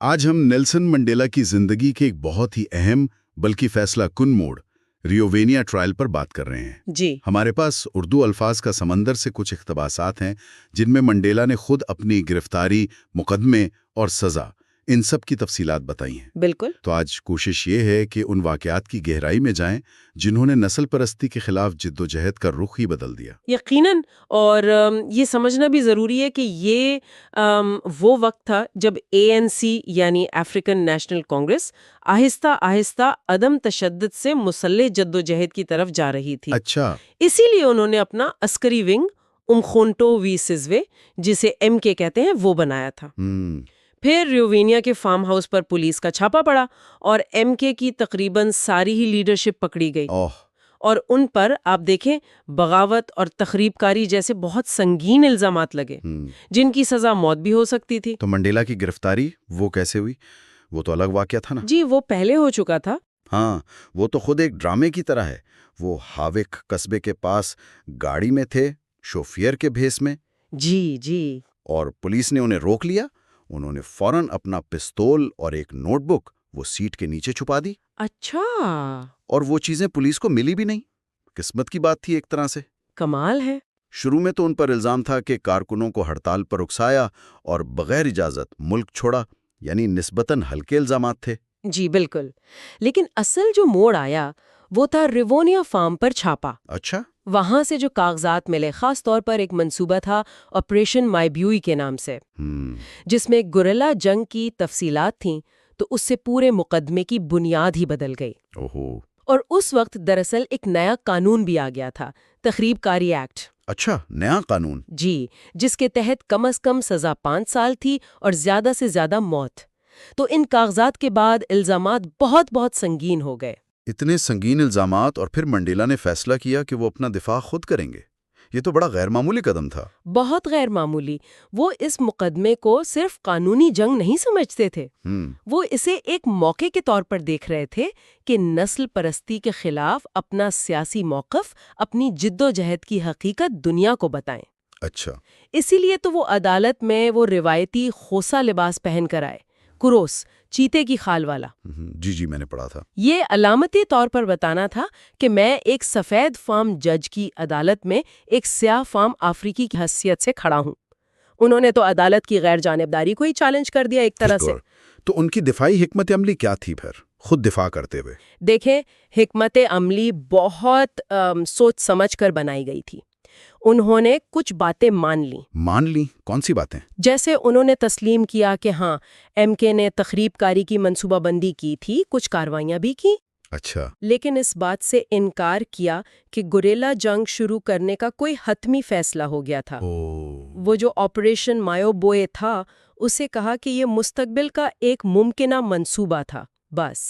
آج ہم Nelson Mandela کی زندگی کے ایک بہت ہی اہم بلکہ فیصلہ کن موڑ ریوینیا ٹرائل پر بات کر رہے ہیں۔ جی ہمارے پاس اردو الفاظ کا سمندر سے کچھ اقتباسات ہیں جن میں منڈیلا نے خود اپنی گرفتاری، مقدمے اور سزا ان سب کی تفصیلات بتائی ہیں۔ بالکل۔ تو آج کوشش یہ ہے کہ ان واقعات کی گہرائی میں جائیں جنہوں نے نسل پرستی کے خلاف جد و جہد کا رخ ہی بدل دیا۔ یقیناً، اور یہ سمجھنا بھی ضروری ہے کہ یہ وہ وقت تھا جب ANC یعنی افریقن نیشنل کانگریس آہستہ آہستہ عدم تشدد سے مسلح جد و جہد کی طرف جا رہی تھی۔ اچھا، اسی لیے انہوں نے اپنا عسکری ونگ امخونٹو وی سزوے، جسے MK کہتے ہیں، وہ بنایا تھا۔ پھر ریوینیا کے فارم ہاؤس پر پولیس کا چھاپا پڑا اور MK کی تقریباً ساری ہی لیڈرشپ پکڑی گئی، اور ان پر آپ دیکھیں بغاوت اور تخریب کاری جیسے بہت سنگین الزامات لگے جن کی سزا موت بھی ہو سکتی تھی۔ تو منڈیلا کی گرفتاری وہ کیسے ہوئی؟ وہ تو الگ واقعہ تھا نا۔ جی، وہ پہلے ہو چکا تھا۔ ہاں، وہ تو خود ایک ڈرامے کی طرح ہے۔ وہ ہاوک قصبے کے پاس گاڑی میں تھے، شوفیر کے بھیس میں۔ جی اور پولیس نے انہیں روک لیا۔ انہوں نے فوراً اپنا پستول اور ایک نوٹ بک وہ سیٹ کے نیچے چھپا دی۔ اچھا، اور وہ چیزیں پولیس کو ملی بھی نہیں۔ قسمت کی بات تھی ایک طرح سے۔ کمال ہے۔ شروع میں تو ان پر الزام تھا کہ کارکنوں کو ہڑتال پر اکسایا اور بغیر اجازت ملک چھوڑا، یعنی نسبتاً ہلکے الزامات تھے۔ جی بالکل، لیکن اصل جو موڑ آیا وہ تھا ریوونیا فارم پر چھاپا۔ اچھا، وہاں سے جو کاغذات ملے، خاص طور پر ایک منصوبہ تھا آپریشن مائبیوئی کے نام سے، جس میں گوریلا جنگ کی تفصیلات تھیں، تو اس سے پورے مقدمے کی بنیاد ہی بدل گئی۔ اور اس وقت دراصل ایک نیا قانون بھی آ گیا تھا، تخریب کاری ایکٹ۔ اچھا، نیا قانون؟ جی، جس کے تحت کم از کم سزا 5 سال تھی اور زیادہ سے زیادہ موت۔ تو ان کاغذات کے بعد الزامات بہت سنگین ہو گئے۔ اتنے سنگین الزامات، اور پھر منڈیلا نے فیصلہ کیا کہ وہ اپنا دفاع خود کریں گے۔ یہ تو بڑا غیر معمولی قدم تھا۔ بہت غیر معمولی۔ وہ اس مقدمے کو صرف قانونی جنگ نہیں سمجھتے تھے، وہ اسے ایک موقع کے طور پر دیکھ رہے تھے کہ نسل پرستی کے خلاف اپنا سیاسی موقف، اپنی جد و جہد کی حقیقت دنیا کو بتائیں۔ اچھا، اسی لیے تو وہ عدالت میں وہ روایتی خوسا لباس پہن کر آئے، کروس، چیتے کی خال والا۔ جی میں نے پڑھا تھا۔ یہ علامتی طور پر بتانا تھا کہ میں ایک سفید فام جج کی عدالت میں ایک سیاہ فام افریقی کی حیثیت سے کھڑا ہوں۔ انہوں نے تو عدالت کی غیر جانبداری کو ہی چیلنج کر دیا ایک طرح سے۔ تو ان کی دفاعی حکمت عملی کیا تھی پھر، خود دفاع کرتے ہوئے؟ دیکھیں، حکمت عملی بہت سوچ سمجھ کر بنائی گئی تھی۔ انہوں نے کچھ باتیں مان لیں۔ کون سی باتیں؟ جیسے انہوں نے تسلیم کیا کہ ہاں، MK نے تخریب کاری کی منصوبہ بندی کی تھی، کچھ کاروائیاں بھی کی۔ اچھا، لیکن اس بات سے انکار کیا کہ گوریلا جنگ شروع کرنے کا کوئی حتمی فیصلہ ہو گیا تھا۔ وہ جو آپریشن مایوبوئے تھا، اسے کہا کہ یہ مستقبل کا ایک ممکنہ منصوبہ تھا، بس۔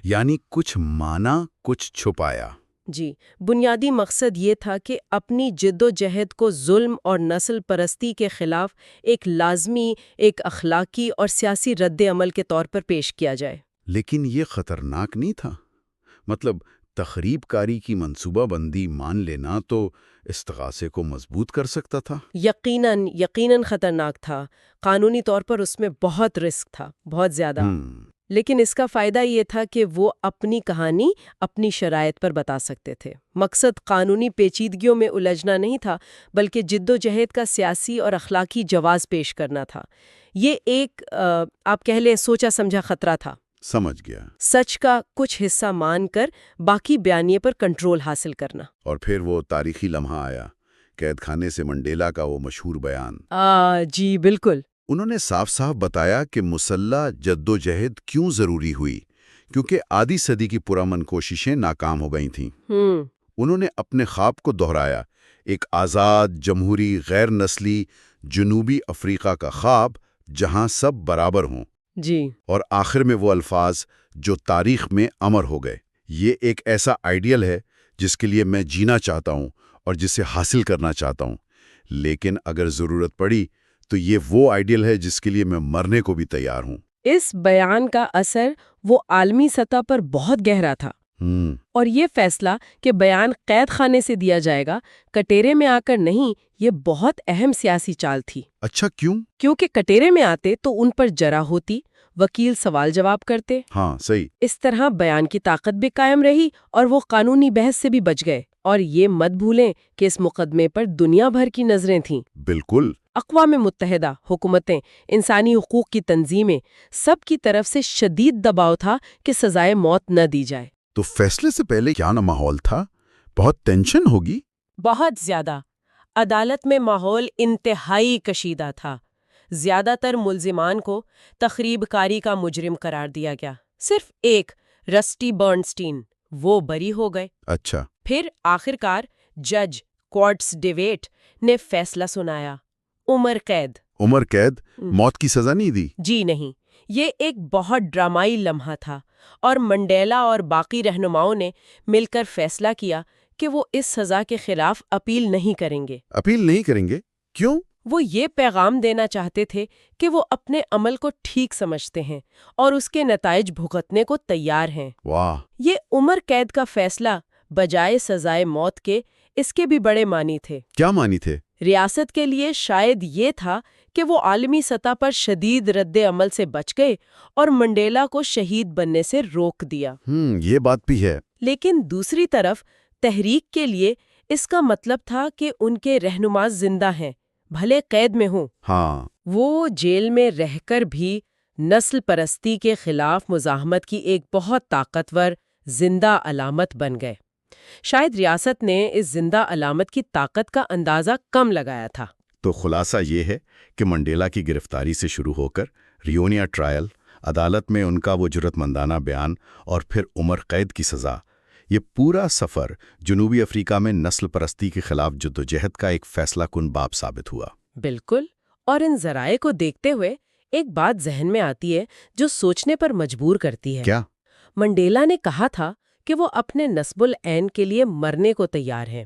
یعنی کچھ مانا، کچھ چھپایا۔ جی، بنیادی مقصد یہ تھا کہ اپنی جد و جہد کو ظلم اور نسل پرستی کے خلاف ایک لازمی، ایک اخلاقی اور سیاسی رد عمل کے طور پر پیش کیا جائے۔ لیکن یہ خطرناک نہیں تھا؟ مطلب تخریب کاری کی منصوبہ بندی مان لینا تو استغاثے کو مضبوط کر سکتا تھا۔ یقیناً خطرناک تھا۔ قانونی طور پر اس میں بہت رسک تھا، بہت زیادہ۔ لیکن اس کا فائدہ یہ تھا کہ وہ اپنی کہانی اپنی شرائط پر بتا سکتے تھے۔ مقصد قانونی پیچیدگیوں میں الجھنا نہیں تھا، بلکہ جد و جہد کا سیاسی اور اخلاقی جواز پیش کرنا تھا۔ یہ ایک آپ کہہ لیں سوچا سمجھا خطرہ تھا۔ سمجھ گیا۔ سچ کا کچھ حصہ مان کر باقی بیانیے پر کنٹرول حاصل کرنا۔ اور پھر وہ تاریخی لمحہ آیا، قید خانے سے منڈیلا کا وہ مشہور بیان۔ جی بالکل۔ انہوں نے صاف صاف بتایا کہ مسلح جد و جہد کیوں ضروری ہوئی، کیونکہ آدھی صدی کی پرامن کوششیں ناکام ہو گئی تھیں۔ انہوں نے اپنے خواب کو دہرایا، ایک آزاد، جمہوری، غیر نسلی جنوبی افریقہ کا خواب جہاں سب برابر ہوں۔ جی، اور آخر میں وہ الفاظ جو تاریخ میں امر ہو گئے، یہ ایک ایسا آئیڈیل ہے جس کے لیے میں جینا چاہتا ہوں اور جسے حاصل کرنا چاہتا ہوں، لیکن اگر ضرورت پڑی تو یہ وہ آئیڈیل ہے جس کے لیے میں مرنے کو بھی تیار ہوں۔ اس بیان کا اثر وہ عالمی سطح پر بہت گہرا تھا، اور یہ فیصلہ کہ بیان قید خانے سے دیا جائے گا، کٹہرے میں آ کر نہیں، یہ بہت اہم سیاسی چال تھی۔ اچھا، کیوں؟ کیونکہ کٹہرے میں آتے تو ان پر جرح ہوتی، وکیل سوال جواب کرتے۔ ہاں صحیح۔ اس طرح بیان کی طاقت بھی قائم رہی اور وہ قانونی بحث سے بھی بچ گئے۔ اور یہ مت بھولیں کہ اس مقدمے پر دنیا بھر کی نظریں تھیں۔ بالکل۔ اقوام متحدہ، حکومتیں، انسانی حقوق کی تنظیمیں، سب کی طرف سے شدید دباؤ تھا کہ سزائے موت نہ دی جائے۔ تو فیصلے سے پہلے کیا ماحول تھا؟ بہت ٹینشن ہوگی۔ بہت زیادہ۔ عدالت میں ماحول انتہائی کشیدہ تھا۔ زیادہ تر ملزمان کو تخریب کاری کا مجرم قرار دیا گیا۔ صرف ایک، رسٹی برنسٹین، وہ بری ہو گئے۔ اچھا۔ پھر آخرکار جج کوارٹز ڈیویٹ نے فیصلہ سنایا، عمر قید۔ عمر قید؟ موت کی سزا نہیں دی؟ جی نہیں، یہ ایک بہت ڈرامائی لمحہ تھا، اور منڈیلا اور باقی رہنماؤں نے مل کر فیصلہ کیا کہ وہ اس سزا کے خلاف اپیل نہیں کریں گے۔ اپیل نہیں کریں گے؟ کیوں؟ وہ یہ پیغام دینا چاہتے تھے کہ وہ اپنے عمل کو ٹھیک سمجھتے ہیں اور اس کے نتائج بھگتنے کو تیار ہیں۔ واہ! یہ عمر قید کا فیصلہ بجائے سزائے موت کے اس کے بھی بڑے معنی تھے۔ کیا معنی تھے؟ ریاست کے لیے شاید یہ تھا کہ وہ عالمی سطح پر شدید رد عمل سے بچ گئے اور منڈیلا کو شہید بننے سے روک دیا۔ یہ بات بھی ہے۔ لیکن دوسری طرف تحریک کے لیے اس کا مطلب تھا کہ ان کے رہنما زندہ ہیں، بھلے قید میں ہوں۔ ہاں۔ وہ جیل میں رہ کر بھی نسل پرستی کے خلاف مزاحمت کی ایک بہت طاقتور زندہ علامت بن گئے۔ شاید ریاست نے اس زندہ علامت کی طاقت کا اندازہ کم لگایا تھا۔ تو خلاصہ یہ ہے کہ منڈیلا کی گرفتاری سے شروع ہو کر ریونیا ٹرائل، عدالت میں ان کا وہ جرأت مندانہ بیان اور پھر عمر قید کی سزا، یہ پورا سفر جنوبی افریقہ میں نسل پرستی کے خلاف جدوجہد کا ایک فیصلہ کن باب ثابت ہوا۔ بالکل۔ اور ان ذرائع کو دیکھتے ہوئے ایک بات ذہن میں آتی ہے جو سوچنے پر مجبور کرتی ہے۔ کیا؟ منڈیلا نے کہا تھا کہ وہ اپنے نصب العین کے لیے مرنے کو تیار ہیں۔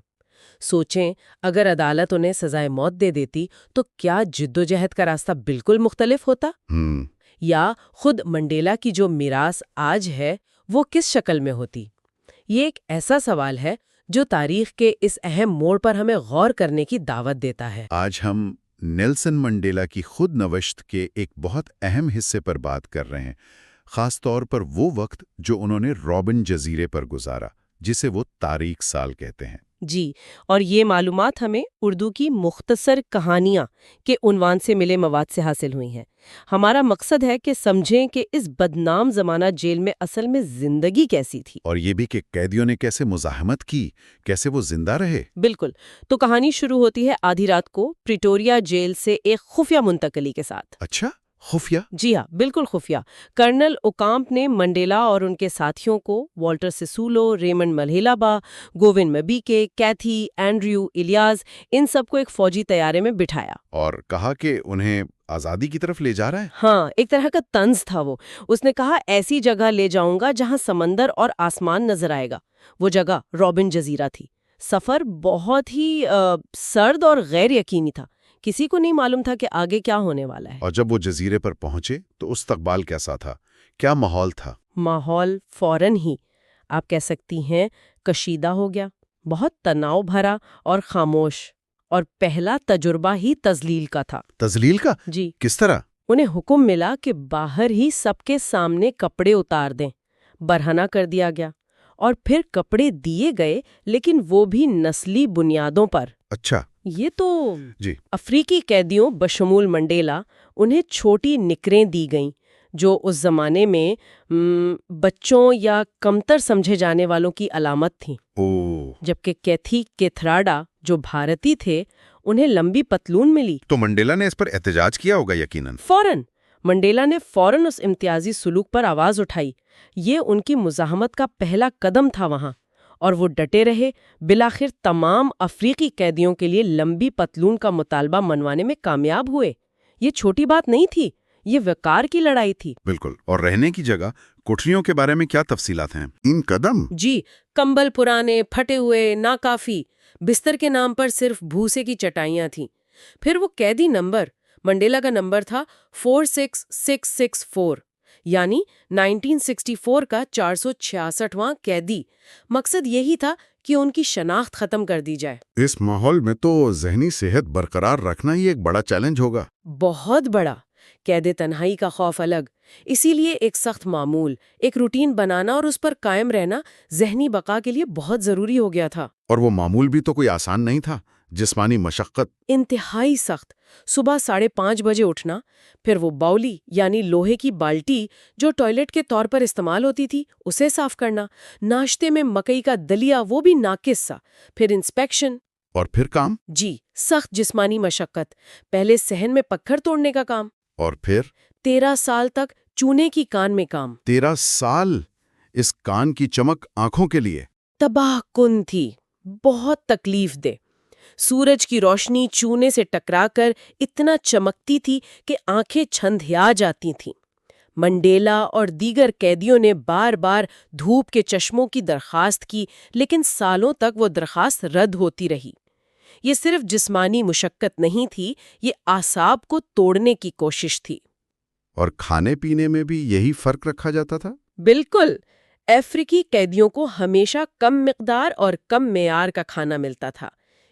سوچیں، اگر عدالت انہیں سزائے موت دے دیتی تو کیا جدوجہد کا راستہ بالکل مختلف ہوتا؟ یا خود منڈیلا کی جو میراث آج ہے وہ کس شکل میں ہوتی؟ یہ ایک ایسا سوال ہے جو تاریخ کے اس اہم موڑ پر ہمیں غور کرنے کی دعوت دیتا ہے۔ آج ہم نیلسن منڈیلا کی خود نوشت کے ایک بہت اہم حصے پر بات کر رہے ہیں، خاص طور پر وہ وقت جو انہوں نے رابن جزیرے پر گزارا، جسے وہ تاریخ سال کہتے ہیں۔ جی، اور یہ معلومات ہمیں اردو کی مختصر کہانیاں کے عنوان سے ملے مواد سے حاصل ہوئی ہیں۔ ہمارا مقصد ہے کہ سمجھیں کہ اس بدنام زمانہ جیل میں اصل میں زندگی کیسی تھی، اور یہ بھی کہ قیدیوں نے کیسے مزاحمت کی، کیسے وہ زندہ رہے۔ بالکل۔ تو کہانی شروع ہوتی ہے آدھی رات کو پریٹوریا جیل سے ایک خفیہ منتقلی کے ساتھ۔ اچھا، خفیہ؟ جی ہاں، بالکل خفیہ۔ کرنل اوکامپ نے منڈیلا اور ان کے ساتھیوں کو Walter Sisulu, Raymond Mhlaba, Govan Mbeki, Kathy, Andrew, Elias, ان سب کو ایک فوجی طیارے میں بٹھایا اور کہا کہ انہیں آزادی کی طرف لے جا رہا ہے۔ ہاں، ایک طرح کا طنز تھا وہ۔ اس نے کہا ایسی جگہ لے جاؤں گا جہاں سمندر اور آسمان نظر آئے گا۔ وہ جگہ رابن جزیرہ تھی۔ سفر بہت ہی سرد اور غیر یقینی تھا۔ کسی کو نہیں معلوم تھا کہ آگے کیا ہونے والا ہے۔ اور جب وہ جزیرے پر پہنچے تو استقبال کیسا تھا؟ کیا ماحول تھا؟ ماحول فوراً ہی آپ کہہ سکتی ہیں کشیدہ ہو گیا، بہت تناؤ بھرا اور خاموش، اور پہلا تجربہ ہی تذلیل کا تھا۔ تذلیل کا؟ جی۔ کس طرح؟ انہیں حکم ملا کہ باہر ہی سب کے سامنے کپڑے اتار دیں، برہنہ کر دیا گیا، اور پھر کپڑے دیے گئے، لیکن وہ بھی نسلی بنیادوں پر۔ اچھا۔ یہ تو جی۔ افریقی قیدیوں بشمول منڈیلا، انہیں چھوٹی نکریں دی گئیں جو اس زمانے میں بچوں یا کمتر سمجھے جانے والوں کی علامت تھیں۔ جبکہ کیتھی کیتھراڈا جو بھارتی تھے، انہیں لمبی پتلون ملی۔ تو منڈیلا نے اس پر احتجاج کیا ہوگا یقیناً۔ فوراً منڈیلا نے اس امتیازی سلوک پر آواز اٹھائی۔ یہ ان کی مزاحمت کا پہلا قدم تھا وہاں، اور وہ ڈٹے رہے۔ بالآخر تمام افریقی قیدیوں کے لیے لمبی پتلون کا مطالبہ منوانے میں کامیاب ہوئے۔ یہ چھوٹی بات نہیں تھی، یہ وقار کی لڑائی تھی۔ بالکل۔ اور رہنے کی جگہ، کوٹریوں کے بارے میں کیا تفصیلات ہیں؟ ان قدم؟ جی، کمبل پرانے، پھٹے ہوئے، ناکافی، بستر کے نام پر صرف بھوسے کی چٹائیاں تھیں۔ پھر وہ قیدی نمبر، منڈیلا کا نمبر تھا 46664، یعنی 1964 کا 466واں قیدی۔ مقصد یہی تھا کہ ان کی شناخت ختم کر دی جائے۔ اس ماحول میں تو ذہنی صحت برقرار رکھنا ہی ایک بڑا چیلنج ہوگا۔ بہت بڑا۔ قید تنہائی کا خوف الگ، اسی لیے ایک سخت معمول، ایک روٹین بنانا اور اس پر قائم رہنا ذہنی بقا کے لیے بہت ضروری ہو گیا تھا۔ اور وہ معمول بھی تو کوئی آسان نہیں تھا، جسمانی مشقت انتہائی سخت۔ صبح 5:30 بجے اٹھنا، پھر وہ باولی یعنی لوہے کی بالٹی جو ٹوائلٹ کے طور پر استعمال ہوتی تھی اسے صاف کرنا، ناشتے میں مکئی کا دلیا وہ بھی ناقص سا، پھر انسپیکشن، اور پھر کام، جی سخت جسمانی مشقت، پہلے صحن میں پتھر توڑنے کا کام، اور پھر 13 سال تک چونے کی کان میں کام۔ 13 سال اس کان کی چمک آنکھوں کے لیے تباہ کن تھی، بہت تکلیف دہ۔ سورج کی روشنی چونے سے ٹکرا کر اتنا چمکتی تھی کہ آنکھیں چھندھیا جاتی تھیں۔ منڈیلا اور دیگر قیدیوں نے بار بار دھوپ کے چشموں کی درخواست کی، لیکن سالوں تک وہ درخواست رد ہوتی رہی۔ یہ صرف جسمانی مشقت نہیں تھی، یہ اعصاب کو توڑنے کی کوشش تھی۔ اور کھانے پینے میں بھی یہی فرق رکھا جاتا تھا؟ بالکل، افریقی قیدیوں کو ہمیشہ کم مقدار اور کم معیار کا کھانا ملتا تھا،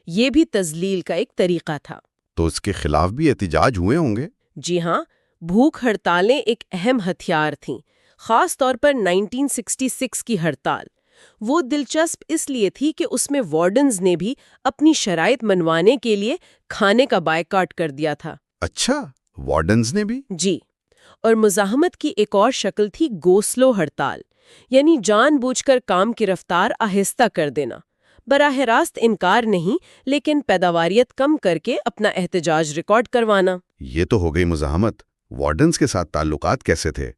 یہ بھی تذلیل کا ایک طریقہ تھا۔ تو اس کے خلاف بھی احتجاج ہوئے ہوں گے؟ جی ہاں، بھوک ہڑتالیں ایک اہم ہتھیار تھیں، خاص طور پر 1966 کی ہڑتال۔ وہ دلچسپ اس لیے تھی کہ اس میں وارڈنز نے بھی اپنی شرائط منوانے کے لیے کھانے کا بائیکاٹ کر دیا تھا۔ اچھا، وارڈنز نے بھی؟ جی، اور مزاحمت کی ایک اور شکل تھی گو سلو ہڑتال، یعنی جان بوجھ کر کام کی رفتار آہستہ کر دینا۔ براہ راست انکار نہیں، لیکن پیداواریت کم کر کے اپنا احتجاج ریکارڈ کروانا۔ یہ تو ہو گئی مزاحمت۔ وارڈنز کے ساتھ تعلقات کیسے تھے؟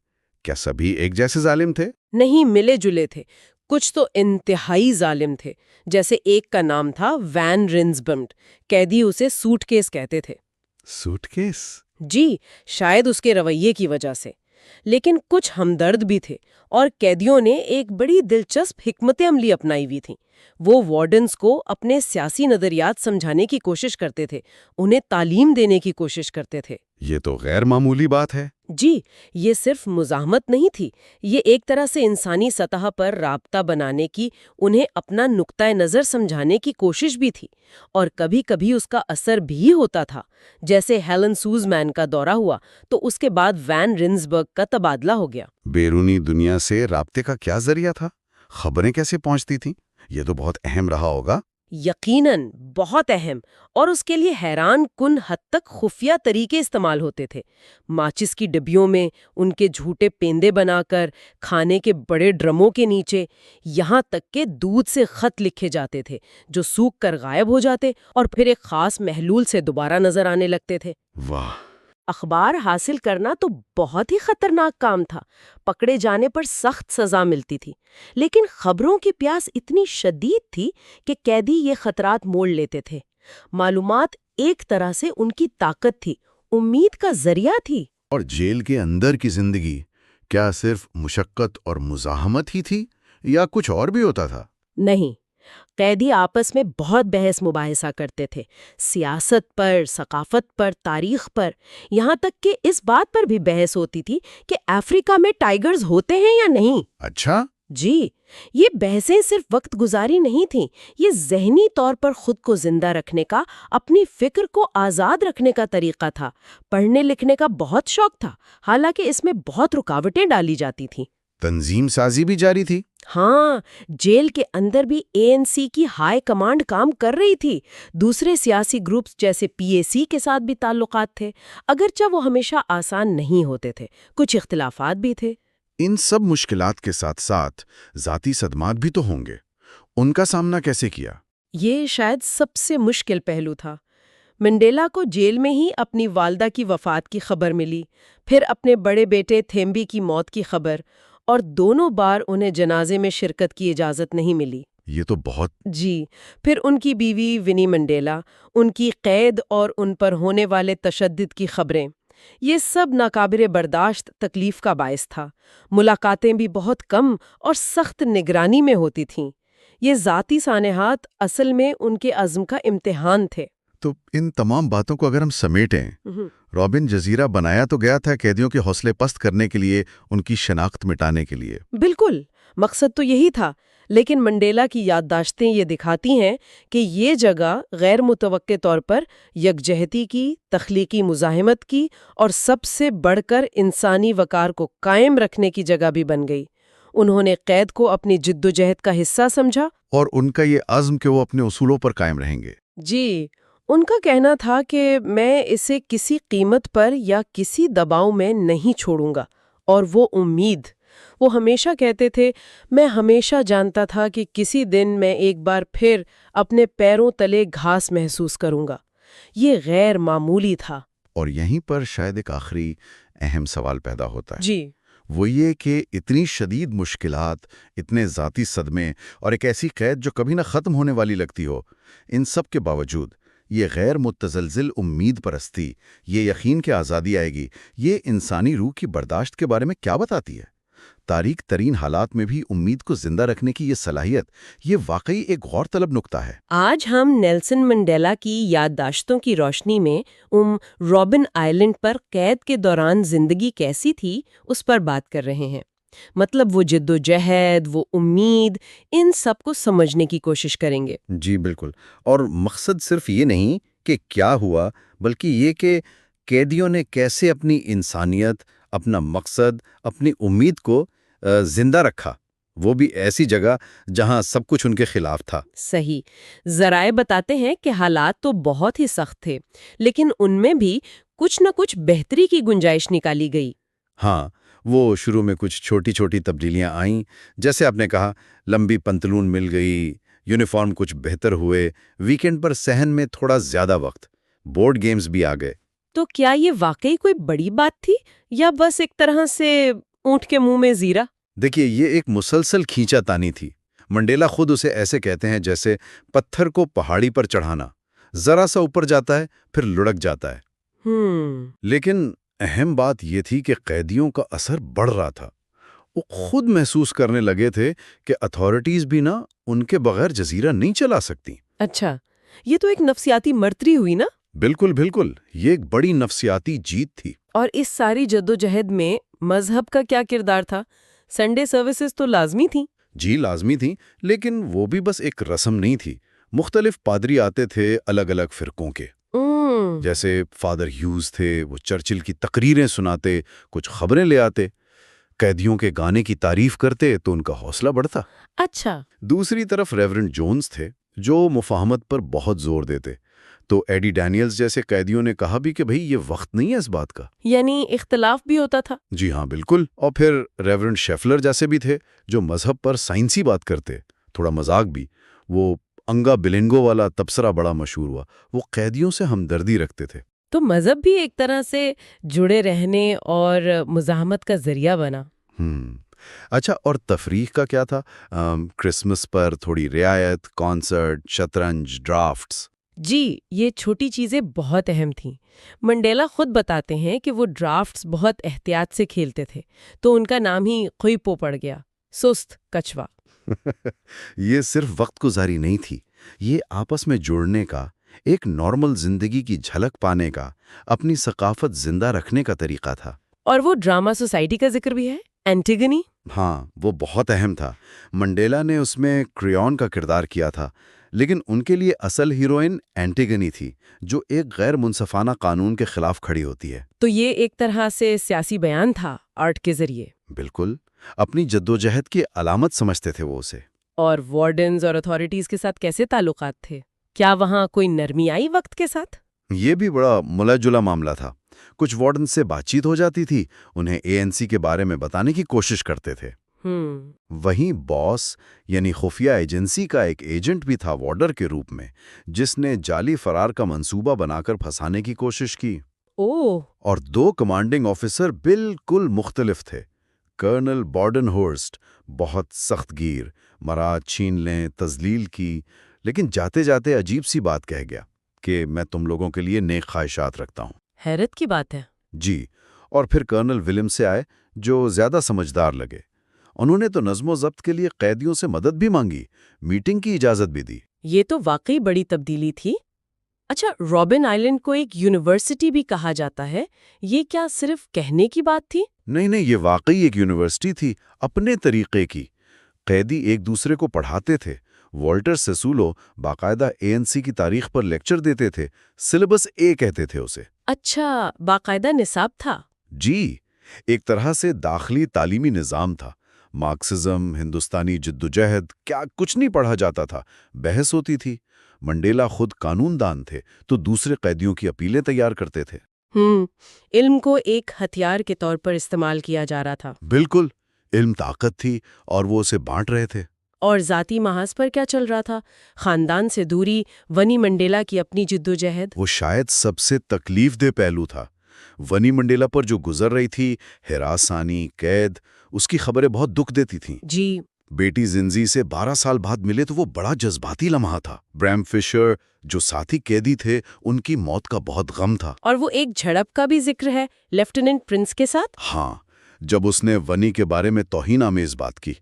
کیا سبھی ایک جیسے ظالم تھے؟ نہیں، ملے جلے تھے، کچھ تو انتہائی ظالم تھے، جیسے ایک کا نام تھا وین رنسبمڈ، قیدی اسے سوٹ کیس کہتے تھے۔ Suit case? جی، شاید اس کے رویے کی وجہ سے، لیکن کچھ ہمدرد بھی تھے، اور قیدیوں نے ایک بڑی دلچسپ حکمت عملی اپنائی ہوئی تھی۔ وہ وارڈنز کو اپنے سیاسی نظریات سمجھانے کی کوشش کرتے تھے، انہیں تعلیم دینے کی کوشش کرتے تھے۔ یہ تو غیر معمولی بات ہے۔ جی، یہ صرف مزاحمت نہیں تھی، یہ ایک طرح سے انسانی سطح پر رابطہ بنانے کی، انہیں اپنا نقطۂ نظر سمجھانے کی کوشش بھی تھی، اور کبھی کبھی اس کا اثر بھی ہوتا تھا۔ جیسے ہیلن سوزمین کا دورہ ہوا تو اس کے بعد وین رنسبرگ کا تبادلہ ہو گیا۔ بیرونی دنیا سے رابطے کا کیا ذریعہ تھا؟ خبریں کیسے پہنچتی تھیں؟ یہ تو بہت اہم رہا ہوگا۔ یقیناً بہت اہم، اور اس کے لیے حیران کن حد تک خفیہ طریقے استعمال ہوتے تھے۔ ماچس کی ڈبیوں میں، ان کے جھوٹے پیندے بنا کر، کھانے کے بڑے ڈرموں کے نیچے، یہاں تک کہ دودھ سے خط لکھے جاتے تھے جو سوکھ کر غائب ہو جاتے اور پھر ایک خاص محلول سے دوبارہ نظر آنے لگتے تھے۔ واہ! اخبار حاصل کرنا تو بہت ہی خطرناک کام تھا، پکڑے جانے پر سخت سزا ملتی تھی، لیکن خبروں کی پیاس اتنی شدید تھی کہ قیدی یہ خطرات مول لیتے تھے۔ معلومات ایک طرح سے ان کی طاقت تھی، امید کا ذریعہ تھی۔ اور جیل کے اندر کی زندگی کیا صرف مشقت اور مزاحمت ہی تھی یا کچھ اور بھی ہوتا تھا؟ نہیں، قیدی آپس میں بہت بحث مباحثہ کرتے تھے، سیاست پر، ثقافت پر، تاریخ پر، یہاں تک کہ اس بات پر بھی بحث ہوتی تھی کہ افریقہ میں ٹائیگرز ہوتے ہیں یا نہیں۔ اچھا؟ جی، یہ بحثیں صرف وقت گزاری نہیں تھیں، یہ ذہنی طور پر خود کو زندہ رکھنے کا، اپنی فکر کو آزاد رکھنے کا طریقہ تھا۔ پڑھنے لکھنے کا بہت شوق تھا، حالانکہ اس میں بہت رکاوٹیں ڈالی جاتی تھیں۔ تنظیم سازی بھی جاری تھی؟ ہاں، جیل کے اندر بھی ANC کی ہائی کمانڈ کام کر رہی تھی۔ دوسرے سیاسی گروپس جیسے PAC کے ساتھ بھی تعلقات تھے، اگرچہ وہ ہمیشہ آسان نہیں ہوتے تھے، کچھ اختلافات بھی تھے۔ ان سب مشکلات کے ساتھ ساتھ ذاتی صدمات بھی تو ہوں گے، ان کا سامنا کیسے کیا؟ یہ شاید سب سے مشکل پہلو تھا۔ منڈیلا کو جیل میں ہی اپنی والدہ کی وفات کی خبر ملی، پھر اپنے بڑے بیٹے تھیمبی کی موت کی خبر، اور دونوں بار انہیں جنازے میں شرکت کی اجازت نہیں ملی۔ یہ تو بہت... جی، پھر ان کی بیوی ونی منڈیلا، ان کی قید اور ان پر ہونے والے تشدد کی خبریں، یہ سب ناقابل برداشت تکلیف کا باعث تھا۔ ملاقاتیں بھی بہت کم اور سخت نگرانی میں ہوتی تھیں۔ یہ ذاتی سانحات اصل میں ان کے عزم کا امتحان تھے۔ تو ان تمام باتوں کو اگر ہم سمیٹیں، رابن جزیرہ بنایا تو گیا تھا قیدیوں کے حوصلے پست کرنے کے لیے، ان کی شناخت مٹانے کے لیے۔ بالکل، مقصد تو یہی تھا، لیکن منڈیلا کی یادداشتیں یہ دکھاتی ہیں کہ یہ جگہ غیر متوقع طور پر یکجہتی کی، تخلیقی مزاحمت کی اور سب سے بڑھ کر انسانی وقار کو قائم رکھنے کی جگہ بھی بن گئی۔ انہوں نے قید کو اپنی جدوجہد کا حصہ سمجھا، اور ان کا یہ عزم کہ وہ اپنے اصولوں پر قائم رہیں گے۔ جی، ان کا کہنا تھا کہ میں اسے کسی قیمت پر یا کسی دباؤ میں نہیں چھوڑوں گا، اور وہ ہمیشہ کہتے تھے، میں ہمیشہ جانتا تھا کہ کسی دن میں ایک بار پھر اپنے پیروں تلے گھاس محسوس کروں گا۔ یہ غیر معمولی تھا۔ اور یہیں پر شاید ایک آخری اہم سوال پیدا ہوتا ہے، جی، وہ یہ کہ اتنی شدید مشکلات، اتنے ذاتی صدمے اور ایک ایسی قید جو کبھی نہ ختم ہونے والی لگتی ہو، ان سب کے باوجود یہ غیر متزلزل امید پرستی، یہ یقین کہ آزادی آئے گی، یہ انسانی روح کی برداشت کے بارے میں کیا بتاتی ہے؟ تاریک ترین حالات میں بھی امید کو زندہ رکھنے کی یہ صلاحیت، یہ واقعی ایک غور طلب نکتہ ہے۔ آج ہم نیلسن منڈیلا کی یادداشتوں کی روشنی میں رابن آئلینڈ پر قید کے دوران زندگی کیسی تھی اس پر بات کر رہے ہیں۔ مطلب وہ جدوجہد، وہ امید، ان سب کو سمجھنے کی کوشش کریں گے۔ جی بالکل، اور مقصد صرف یہ نہیں کہ کیا ہوا، بلکہ یہ کہ قیدیوں نے کیسے اپنی انسانیت، اپنا مقصد، اپنی امید کو زندہ رکھا، وہ بھی ایسی جگہ جہاں سب کچھ ان کے خلاف تھا۔ صحیح۔ ذرائع بتاتے ہیں کہ حالات تو بہت ہی سخت تھے، لیکن ان میں بھی کچھ نہ کچھ بہتری کی گنجائش نکالی گئی۔ ہاں، وہ شروع میں کچھ چھوٹی چھوٹی تبدیلیاں آئیں، جیسے آپ نے کہا لمبی پنتلون مل گئی، یونیفارم کچھ بہتر ہوئے، ویکینڈ پر صحن میں تھوڑا زیادہ وقت، بورڈ گیمز بھی آ گئے۔ تو کیا یہ واقعی کوئی بڑی بات تھی یا بس ایک طرح سے اونٹ کے منہ میں زیرہ؟ دیکھیے، یہ ایک مسلسل کھینچا تانی تھی۔ منڈیلا خود اسے ایسے کہتے ہیں جیسے پتھر کو پہاڑی پر چڑھانا، ذرا سا اوپر جاتا ہے پھر لڑک جاتا ہے۔ لیکن اہم بات یہ تھی کہ قیدیوں کا اثر بڑھ رہا تھا۔ وہ خود محسوس کرنے لگے تھے کہ اتھارٹیز بھی نا ان کے بغیر جزیرہ نہیں چلا سکتی۔ اچھا، یہ تو ایک نفسیاتی مرتری ہوئی نا؟ بالکل بالکل، یہ ایک بڑی نفسیاتی جیت تھی۔ اور اس ساری جدوجہد میں مذہب کا کیا کردار تھا؟ سنڈے سروسز تو لازمی تھیں۔ جی لازمی تھیں، لیکن وہ بھی بس ایک رسم نہیں تھی۔ مختلف پادری آتے تھے الگ الگ فرقوں کے، جیسے فادر ہیوز تھے، وہ چرچل کی تقریریں سناتے، کچھ خبریں لے آتے، قیدیوں کے گانے کی تعریف کرتے تو ان کا حوصلہ بڑھتا۔ اچھا۔ دوسری طرف ریورنڈ جونز تھے جو مفاہمت پر بہت زور دیتے، تو ایڈی ڈینیلز جیسے قیدیوں نے کہا بھی کہ بھئی یہ وقت نہیں ہے اس بات کا۔ یعنی اختلاف بھی ہوتا تھا؟ جی ہاں بالکل۔ اور پھر ریورنڈ شیفلر جیسے بھی تھے جو مذہب پر سائنسی بات کرتے، تھوڑا مذاق بھی۔ وہ انگا بلنگو والا تبصرہ بڑا مشہور ہوا، وہ قیدیوں سے ہمدردی رکھتے تھے۔ تو مذہب بھی ایک طرح سے جڑے رہنے اور مزاحمت کا ذریعہ بنا۔ اچھا، اور تفریح کا کیا تھا؟ کرسمس پر تھوڑی رعایت، کانسرٹ، شطرنج، ڈرافٹس۔ جی، یہ چھوٹی چیزیں بہت اہم تھیں۔ منڈیلا خود بتاتے ہیں کہ وہ ڈرافٹس بہت احتیاط سے کھیلتے تھے، تو ان کا نام ہی خویپو پڑ گیا، سست کچھوا۔ یہ صرف وقت گزاری نہیں تھی، یہ آپس میں جڑنے کا، ایک نارمل زندگی کی جھلک پانے کا، اپنی ثقافت زندہ رکھنے کا طریقہ تھا۔ اور وہ ڈرامہ سوسائٹی کا ذکر بھی ہے، اینٹیگنی۔ ہاں، وہ بہت اہم تھا۔ منڈیلا نے اس میں کریون کا کردار کیا تھا، لیکن ان کے لیے اصل ہیروئن اینٹیگنی تھی، جو ایک غیر منصفانہ قانون کے خلاف کھڑی ہوتی ہے۔ تو یہ ایک طرح سے سیاسی بیان تھا آرٹ کے ذریعے۔ بالکل، اپنی جدوجہد کی علامت سمجھتے تھے وہ اسے۔ اور وارڈنز اور اتھارٹیز کے ساتھ کیسے تعلقات تھے؟ کیا وہاں کوئی نرمی آئی وقت کے ساتھ؟ یہ بھی بڑا ملا جلا معاملہ تھا۔ کچھ وارڈن سے بات چیت ہو جاتی تھی، انہیں ANC کے بارے میں بتانے کی کوشش کرتے تھے۔ وہیں باس یعنی خفیہ ایجنسی کا ایک ایجنٹ بھی تھا وارڈر کے روپ میں، جس نے جعلی فرار کا منصوبہ بنا کر پھنسانے کی کوشش کی۔ اور 2 کمانڈنگ آفیسر بالکل مختلف تھے۔ کرنل بارڈن ہورسٹ بہت سخت گیر، مراد چھین لیں، تذلیل کی، لیکن جاتے جاتے عجیب سی بات کہہ گیا کہ میں تم لوگوں کے لیے نیک خواہشات رکھتا ہوں۔ حیرت کی بات ہے۔ جی، اور پھر کرنل ولیم سے آئے جو زیادہ سمجھدار لگے۔ انہوں نے تو نظم و ضبط کے لیے قیدیوں سے مدد بھی مانگی، میٹنگ کی اجازت بھی دی۔ یہ تو واقعی بڑی تبدیلی تھی۔ اچھا، رابن آئلینڈ کو ایک یونیورسٹی بھی کہا جاتا ہے، یہ کیا صرف کہنے کی بات تھی؟ نہیں، یہ واقعی ایک یونیورسٹی تھی، اپنے طریقے کی۔ قیدی ایک دوسرے کو پڑھاتے تھے. والٹر سیسولو باقاعدہ ANC کی تاریخ پر لیکچر دیتے تھے. سلیبس اے کہتے تھے اسے. اچھا، باقاعدہ نصاب تھا. جی، ایک طرح سے داخلی تعلیمی نظام تھا. مارکسزم، ہندوستانی جدوجہد، کیا کچھ نہیں پڑھا جاتا تھا. بحث ہوتی تھی. منڈیلا خود قانون دان تھے تو دوسرے قیدیوں کی اپیلیں تیار کرتے تھے. علم کو ایک ہتھیار کے طور پر استعمال کیا جا رہا تھا. بالکل، علم طاقت تھی اور وہ اسے بانٹ رہے تھے. اور ذاتی محاذ پر کیا چل رہا تھا؟ خاندان سے دوری، ونی منڈیلا کی اپنی جدوجہد. وہ شاید سب سے تکلیف دہ پہلو تھا. ونی منڈیلا پر جو گزر رہی تھی، ہراسانی، قید، اس کی خبریں بہت دکھ دیتی تھیں. جی. بیٹی زنزی سے 12 سال بعد ملے تو وہ بڑا جذباتی لمحہ تھا. بریم فشر جو ساتھی قیدی تھے، ان کی موت کا بہت غم تھا. اور وہ ایک جھڑپ کا بھی ذکر ہے لیفٹیننٹ پرنس کے ساتھ. ہاں، جب اس نے ونی کے بارے میں توہین آمیز بات کی،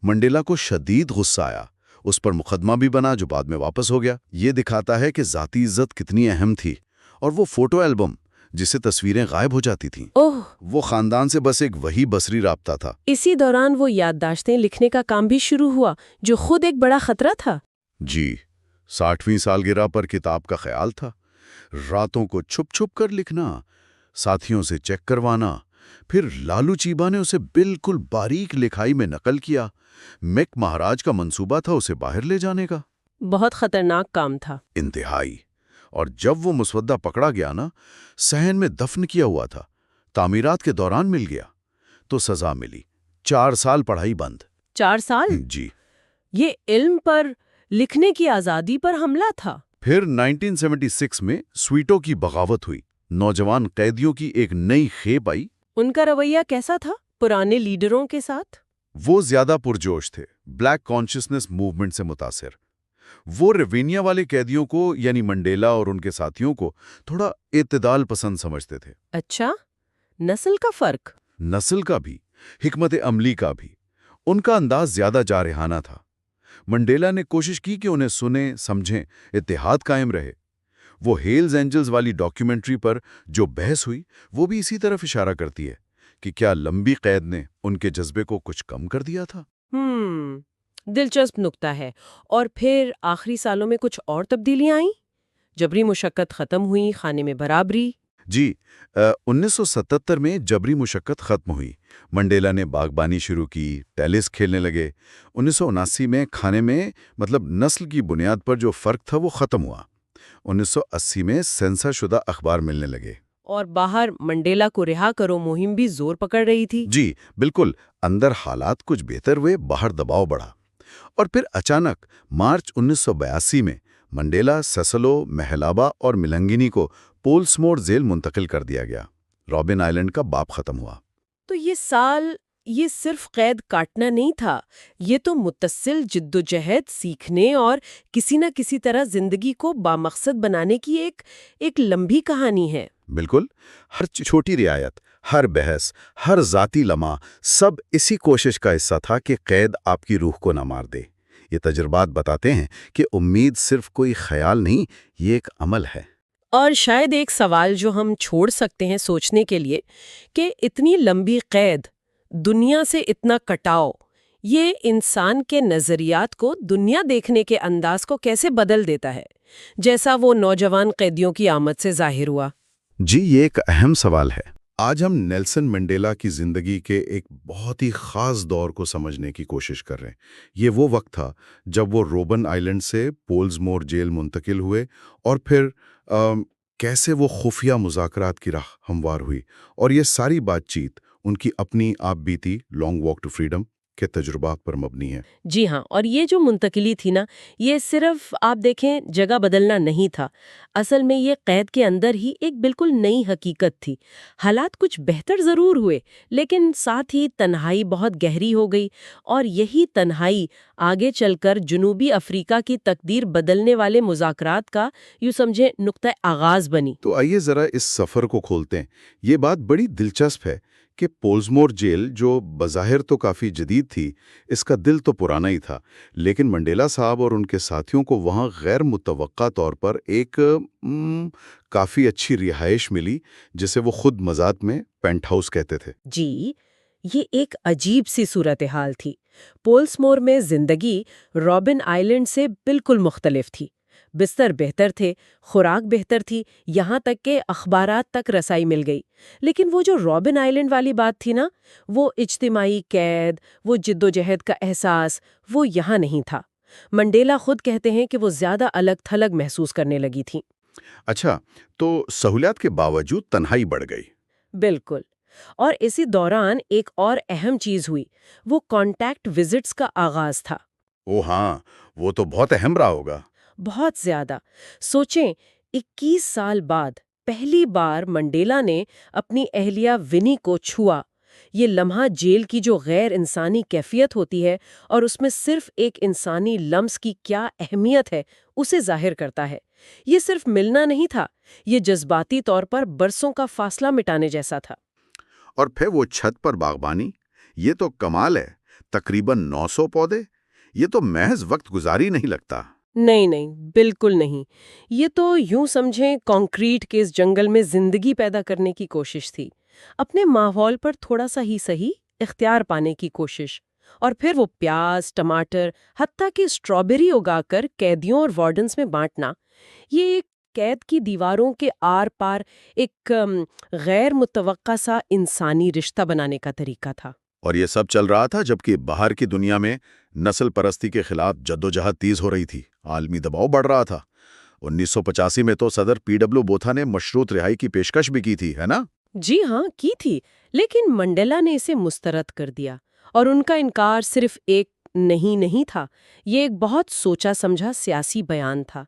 منڈیلا کو شدید غصہ آیا. اس پر مقدمہ بھی بنا جو بعد میں واپس ہو گیا. یہ دکھاتا ہے کہ ذاتی عزت کتنی اہم تھی. اور وہ فوٹو البم جس سے تصویریں غائب ہو جاتی تھیں، وہ خاندان سے بس ایک وہی بصری رابطہ تھا. اسی دوران وہ یادداشتیں لکھنے کا کام بھی شروع ہوا جو خود ایک بڑا خطرہ تھا. جی، 60ویں سالگرہ پر کتاب کا خیال تھا. راتوں کو چھپ چھپ کر لکھنا، ساتھیوں سے چیک کروانا. پھر لالو چیبا نے اسے بالکل باریک لکھائی میں نقل کیا. میک مہاراج کا منصوبہ تھا اسے باہر لے جانے کا. بہت خطرناک کام تھا. انتہائی. اور جب وہ مسودہ پکڑا گیا نا، صحن میں دفن کیا ہوا تھا، تعمیرات کے دوران مل گیا تو سزا ملی. 4 سال پڑھائی بند. 4 سال؟ جی. یہ علم پر، لکھنے کی آزادی پر حملہ تھا. پھر 1976 میں سویٹو کی بغاوت ہوئی. نوجوان قیدیوں کی ایک نئی کھیپ آئی. ان کا رویہ کیسا تھا پرانے لیڈروں کے ساتھ؟ وہ زیادہ پرجوش تھے، بلیک کانشسنس موومنٹ سے متاثر. وہ روینیا والے قیدیوں کو یعنی منڈیلا اور ان کے ساتھیوں کو تھوڑا اعتدال پسند سمجھتے تھے. اچھا، نسل کا فرق؟ نسل کا بھی، حکمت عملی کا بھی. ان کا انداز زیادہ جارحانہ تھا. منڈیلا نے کوشش کی کہ انہیں سنیں، سمجھیں، اتحاد قائم رہے. وہ ہیلز اینجلز والی ڈاکیومنٹری پر جو بحث ہوئی، وہ بھی اسی طرف اشارہ کرتی ہے کہ کیا لمبی قید نے ان کے جذبے کو کچھ کم کر دیا تھا. دلچسپ نکتہ ہے. اور پھر آخری سالوں میں کچھ اور تبدیلیاں آئیں؟ جبری مشقت ختم ہوئی، خانے میں برابری؟ جی، 1977 میں جبری مشقت ختم ہوئی. منڈیلا نے باغبانی شروع کی، ٹینس کھیلنے لگے. 1979 میں کھانے میں نسل کی بنیاد پر جو فرق تھا وہ ختم ہوا. 1980 میں سینسر شدہ اخبار ملنے لگے. اور باہر منڈیلا کو رہا کرو مہم بھی زور پکڑ رہی تھی. جی بالکل. اندر حالات کچھ بہتر ہوئے، باہر دباؤ بڑھا. اور پھر اچانک مارچ 1982 میں منڈیلا، سیسلو، محلابا اور ملنگینی کو پولسمور جیل منتقل کر دیا گیا. رابن آئلینڈ کا باپ ختم ہوا. تو یہ سال، یہ صرف قید کاٹنا نہیں تھا، یہ تو متصل جدوجہد، سیکھنے اور کسی نہ کسی طرح زندگی کو بامقصد بنانے کی ایک لمبی کہانی ہے. بالکل. ہر چھوٹی رعایت، ہر بحث، ہر ذاتی لمحہ، سب اسی کوشش کا حصہ تھا کہ قید آپ کی روح کو نہ مار دے. یہ تجربات بتاتے ہیں کہ امید صرف کوئی خیال نہیں، یہ ایک عمل ہے. اور شاید ایک سوال جو ہم چھوڑ سکتے ہیں سوچنے کے لیے کہ اتنی لمبی قید، دنیا سے اتنا کٹاؤ، یہ انسان کے نظریات کو، دنیا دیکھنے کے انداز کو کیسے بدل دیتا ہے، جیسا وہ نوجوان قیدیوں کی آمد سے ظاہر ہوا. جی، یہ ایک اہم سوال ہے. آج ہم نیلسن منڈیلا کی زندگی کے ایک بہت ہی خاص دور کو سمجھنے کی کوشش کر رہے ہیں. یہ وہ وقت تھا جب وہ روبن آئلینڈ سے پولسمور جیل منتقل ہوئے اور پھر کیسے وہ خفیہ مذاکرات کی راہ ہموار ہوئی. اور یہ ساری بات چیت ان کی اپنی آپ بیتی لانگ واک ٹو فریڈم کے تجربات پر مبنی ہے. جی ہاں، اور یہ جو منتقلی تھی نا، یہ صرف آپ دیکھیں جگہ بدلنا نہیں تھا. اصل میں یہ قید کے اندر ہی ایک بالکل نئی حقیقت تھی. حالات کچھ بہتر ضرور ہوئے، لیکن ساتھ ہی تنہائی بہت گہری ہو گئی. اور یہی تنہائی آگے چل کر جنوبی افریقہ کی تقدیر بدلنے والے مذاکرات کا یوں سمجھیں نقطہ آغاز بنی. تو آئیے ذرا اس سفر کو کھولتے ہیں. یہ بات بڑی دلچسپ ہے کہ پولسمور جیل جو بظاہر تو کافی جدید تھی، اس کا دل تو پرانا ہی تھا. لیکن منڈیلا صاحب اور ان کے ساتھیوں کو وہاں غیر متوقع طور پر ایک کافی اچھی رہائش ملی، جسے وہ خود مذاق میں پینٹ ہاؤس کہتے تھے. جی، یہ ایک عجیب سی صورتحال تھی. پولسمور میں زندگی رابن آئلینڈ سے بالکل مختلف تھی۔ بستر بہتر تھے، خوراک بہتر تھی، یہاں تک کہ اخبارات تک رسائی مل گئی۔ لیکن وہ جو رابن آئلینڈ والی بات تھی نا، وہ اجتماعی قید، وہ جدوجہد کا احساس، وہ یہاں نہیں تھا۔ منڈیلا خود کہتے ہیں کہ وہ زیادہ الگ تھلگ محسوس کرنے لگی تھیں۔ اچھا، تو سہولیات کے باوجود تنہائی بڑھ گئی۔ بالکل، اور اسی دوران ایک اور اہم چیز ہوئی، وہ کانٹیکٹ وزٹس کا آغاز تھا۔ او ہاں، وہ تو بہت اہم رہا ہوگا۔ بہت زیادہ۔ سوچیں، 21 سال بعد پہلی بار منڈیلا نے اپنی اہلیہ ونی کو چھوا۔ یہ لمحہ جیل کی جو غیر انسانی کیفیت ہوتی ہے اور اس میں صرف ایک انسانی لمس کی کیا اہمیت ہے، اسے ظاہر کرتا ہے۔ یہ صرف ملنا نہیں تھا، یہ جذباتی طور پر برسوں کا فاصلہ مٹانے جیسا تھا۔ اور پھر وہ چھت پر باغبانی، یہ تو کمال ہے۔ تقریباً 900 پودے، یہ تو محض وقت گزاری نہیں لگتا۔ نہیں، بالکل نہیں۔ یہ تو یوں سمجھیں کنکریٹ کے اس جنگل میں زندگی پیدا کرنے کی کوشش تھی، اپنے ماحول پر تھوڑا سا ہی صحیح اختیار پانے کی کوشش۔ اور پھر وہ پیاز، ٹماٹر، حتیٰ کہ اسٹرابیری اگا کر قیدیوں اور وارڈنز میں بانٹنا، یہ ایک قید کی دیواروں کے آر پار ایک غیر متوقع سا انسانی رشتہ بنانے کا طریقہ تھا۔ اور یہ سب چل رہا تھا جبکہ باہر کی دنیا میں نسل پرستی کے خلاف جدوجہد تیز ہو رہی تھی، عالمی دباؤ بڑھ رہا تھا۔ 1985 میں تو صدر PW بوتھا نے مشروط رہائی کی پیشکش بھی کی تھی، ہے نا؟ جی ہاں، کی تھی، لیکن منڈیلا نے اسے مسترد کر دیا، اور ان کا انکار صرف ایک نہیں تھا، یہ ایک بہت سوچا سمجھا سیاسی بیان تھا۔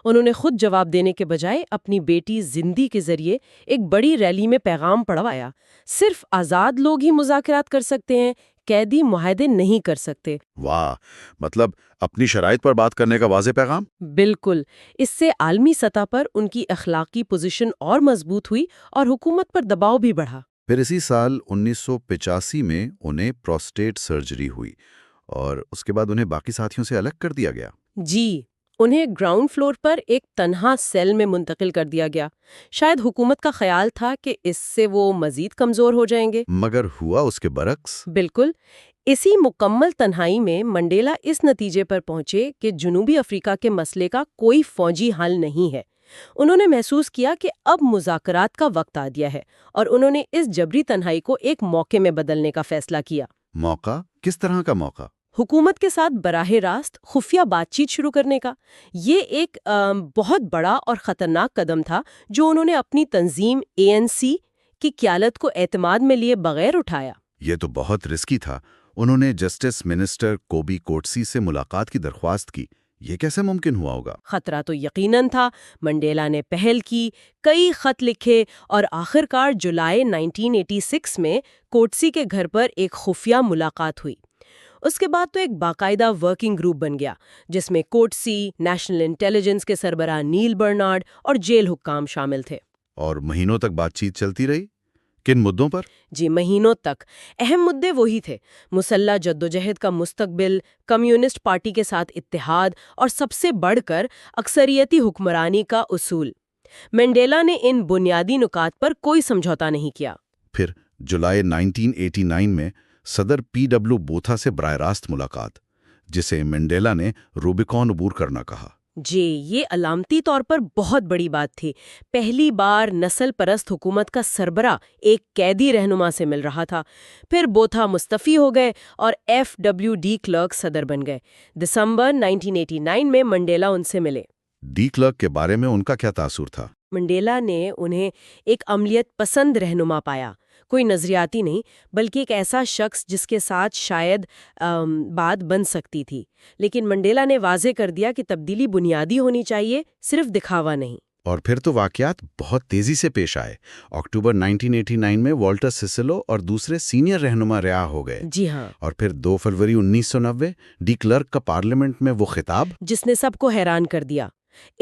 انہوں نے خود جواب دینے کے بجائے اپنی بیٹی زندی کے ذریعے ایک بڑی ریلی میں پیغام پڑھوایا، صرف آزاد لوگ ہی مذاکرات کر سکتے ہیں، قیدی معاہدے نہیں کر سکتے۔ واہ، مطلب اپنی شرائط پر بات کرنے کا واضح پیغام۔ بالکل، اس سے عالمی سطح پر ان کی اخلاقی پوزیشن اور مضبوط ہوئی اور حکومت پر دباؤ بھی بڑھا۔ پھر اسی سال 1985 میں انہیں پروسٹیٹ سرجری ہوئی، اور اس کے بعد انہیں باقی ساتھیوں سے الگ کر دیا گیا۔ جی، انہیں گراؤنڈ فلور پر ایک تنہا سیل میں منتقل کر دیا گیا۔ شاید حکومت کا خیال تھا کہ اس سے وہ مزید کمزور ہو جائیں گے، مگر ہوا اس کے برعکس۔ بالکل۔ اسی مکمل تنہائی میں منڈیلا اس نتیجے پر پہنچے کہ جنوبی افریقہ کے مسئلے کا کوئی فوجی حل نہیں ہے۔ انہوں نے محسوس کیا کہ اب مذاکرات کا وقت آ گیا ہے، اور انہوں نے اس جبری تنہائی کو ایک موقع میں بدلنے کا فیصلہ کیا۔ موقع؟ کس طرح کا موقع؟ حکومت کے ساتھ براہ راست خفیہ بات چیت شروع کرنے کا۔ یہ ایک بہت بڑا اور خطرناک قدم تھا جو انہوں نے اپنی تنظیم ANC کی قیادت کو اعتماد میں لیے بغیر اٹھایا۔ یہ تو بہت رسکی تھا۔ انہوں نے جسٹس منسٹر کوبی کوٹسی سے ملاقات کی درخواست کی۔ یہ کیسے ممکن ہوا ہوگا؟ خطرہ تو یقیناً تھا۔ منڈیلا نے پہل کی، کئی خط لکھے، اور آخرکار جولائی 1986 میں کوٹسی کے گھر پر ایک خفیہ ملاقات ہوئی۔ اس کے بعد تو ایک باقاعدہ ورکنگ گروپ بن گیا جس میں کوٹسی، نیشنل انٹیلیجنس کے سربراہ نیل برنارڈ اور جیل حکام شامل تھے۔ اور مہینوں تک بات چیت چلتی رہی؟ کن مدوں پر؟ جی، مہینوں تک۔ اہم مدے وہی تھے: مسلح جدوجہد کا مستقبل، کمیونسٹ پارٹی کے ساتھ اتحاد، اور سب سے بڑھ کر اکثریتی حکمرانی کا اصول۔ منڈیلا نے ان بنیادی نکات پر کوئی سمجھوتا نہیں کیا۔ پھر جولائی 1989 میں صدر PW بوتھا سے براہ راست ملاقات، جسے منڈیلا نے روبیکون عبور کرنا کہا۔ جی، یہ علامتی طور پر بہت بڑی بات تھی۔ پہلی بار نسل پرست حکومت کا سربراہ ایک قیدی رہنما سے مل رہا تھا۔ پھر بوتھا مستعفی ہو گئے اور FWD کلرک صدر بن گئے۔ دسمبر 1989 میں منڈیلا ان سے ملے۔ ڈی کلرک کے بارے میں ان کا کیا تاثر تھا؟ منڈیلا نے انہیں ایک عملیت پسند رہنما پایا، کوئی نظریاتی نہیں، بلکہ ایک ایسا شخص جس کے ساتھ شاید بات بن سکتی تھی۔ لیکن منڈیلا نے واضح کر دیا کہ تبدیلی بنیادی ہونی چاہیے، صرف دکھاوا نہیں۔ اور پھر تو واقعات بہت تیزی سے پیش آئے۔ اکتوبر 1989 میں والٹر سیسلو اور دوسرے سینئر رہنما رہا ہو گئے۔ جی ہاں۔ اور پھر 2 فروری 1990 ڈی کلرک کا پارلیمنٹ میں وہ خطاب جس نے سب کو حیران کر دیا۔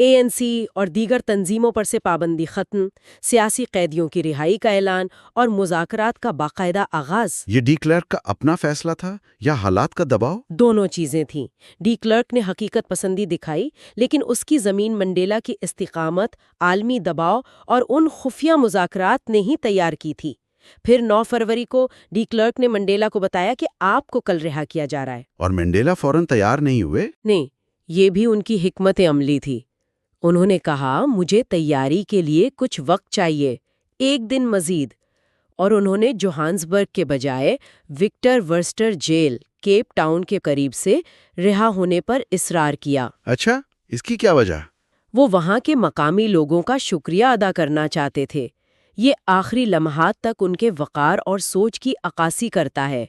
ANC اور دیگر تنظیموں پر سے پابندی ختم، سیاسی قیدیوں کی رہائی کا اعلان، اور مذاکرات کا باقاعدہ آغاز۔ یہ ڈی کلرک کا اپنا فیصلہ تھا یا حالات کا دباؤ؟ دونوں چیزیں تھیں۔ ڈی کلرک نے حقیقت پسندی دکھائی، لیکن اس کی زمین منڈیلا کی استقامت، عالمی دباؤ اور ان خفیہ مذاکرات نے ہی تیار کی تھی۔ پھر 9 فروری کو ڈی کلرک نے منڈیلا کو بتایا کہ آپ کو کل رہا کیا جا رہا ہے۔ اور منڈیلا فوراً تیار نہیں ہوئے؟ نہیں، یہ بھی ان کی حکمت عملی تھی۔ انہوں نے کہا مجھے تیاری کے لیے کچھ وقت چاہیے، 1 دن مزید، اور انہوں نے جوہانسبرگ کے بجائے وکٹر ورسٹر جیل کیپ ٹاؤن کے قریب سے رہا ہونے پر اصرار کیا۔ اچھا، اس کی کیا وجہ؟ وہ وہاں کے مقامی لوگوں کا شکریہ ادا کرنا چاہتے تھے۔ یہ آخری لمحات تک ان کے وقار اور سوچ کی عکاسی کرتا ہے۔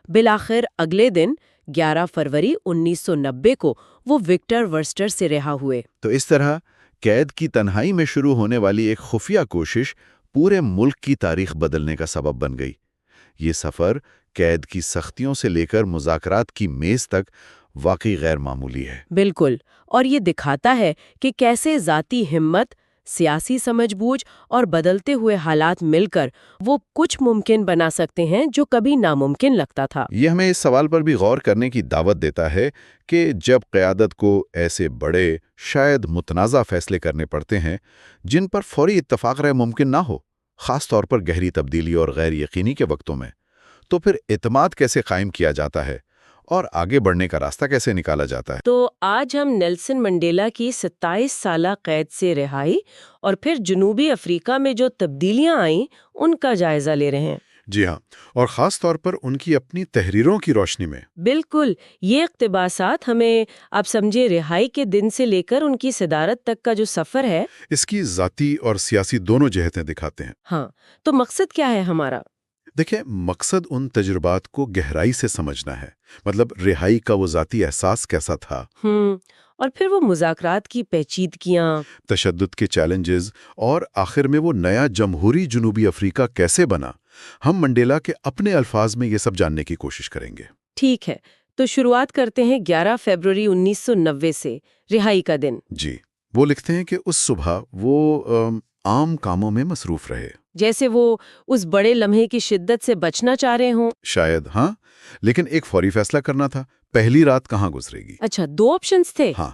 بالآخر اگلے دن 11 فروری 1990 کو وہ وکٹر ورسٹر سے رہا ہوئے۔ تو اس طرح قید کی تنہائی میں شروع ہونے والی ایک خفیہ کوشش پورے ملک کی تاریخ بدلنے کا سبب بن گئی۔ یہ سفر قید کی سختیوں سے لے کر مذاکرات کی میز تک واقعی غیر معمولی ہے۔ بالکل، اور یہ دکھاتا ہے کہ کیسے ذاتی ہمت، سیاسی سمجھ بوجھ اور بدلتے ہوئے حالات مل کر وہ کچھ ممکن بنا سکتے ہیں جو کبھی ناممکن لگتا تھا۔ یہ ہمیں اس سوال پر بھی غور کرنے کی دعوت دیتا ہے کہ جب قیادت کو ایسے بڑے، شاید متنازع فیصلے کرنے پڑتے ہیں جن پر فوری اتفاق رائے ممکن نہ ہو، خاص طور پر گہری تبدیلی اور غیر یقینی کے وقتوں میں، تو پھر اعتماد کیسے قائم کیا جاتا ہے اور آگے بڑھنے کا راستہ کیسے نکالا جاتا ہے۔ تو آج ہم نیلسن منڈیلا کی 27 سالہ قید سے رہائی اور پھر جنوبی افریقہ میں جو تبدیلیاں آئیں ان کا جائزہ لے رہے ہیں۔ جی ہاں، اور خاص طور پر ان کی اپنی تحریروں کی روشنی میں۔ بالکل، یہ اقتباسات ہمیں آپ سمجھے رہائی کے دن سے لے کر ان کی صدارت تک کا جو سفر ہے، اس کی ذاتی اور سیاسی دونوں جہتیں دکھاتے ہیں۔ ہاں، تو مقصد کیا ہے ہمارا؟ دیکھیں، مقصد ان تجربات کو گہرائی سے سمجھنا ہے، مطلب رہائی کا وہ ذاتی احساس کیسا تھا، اور پھر وہ مذاکرات کی پیچیدگیاں، تشدد کے چیلنجز، اور آخر میں وہ نیا جمہوری جنوبی افریقہ کیسے بنا۔ ہم منڈیلا کے اپنے الفاظ میں یہ سب جاننے کی کوشش کریں گے۔ ٹھیک ہے، تو شروعات کرتے ہیں 11 فروری 1990 سے، رہائی کا دن۔ جی، وہ لکھتے ہیں کہ اس صبح وہ عام کاموں میں مصروف رہے، جیسے وہ اس بڑے لمحے کی شدت سے بچنا چاہ رہے ہوں۔ شاید، ہاں، لیکن ایک فوری فیصلہ کرنا تھا، پہلی رات کہاں گزرے گی۔ اچھا، 2 آپشنز تھے۔ ہاں،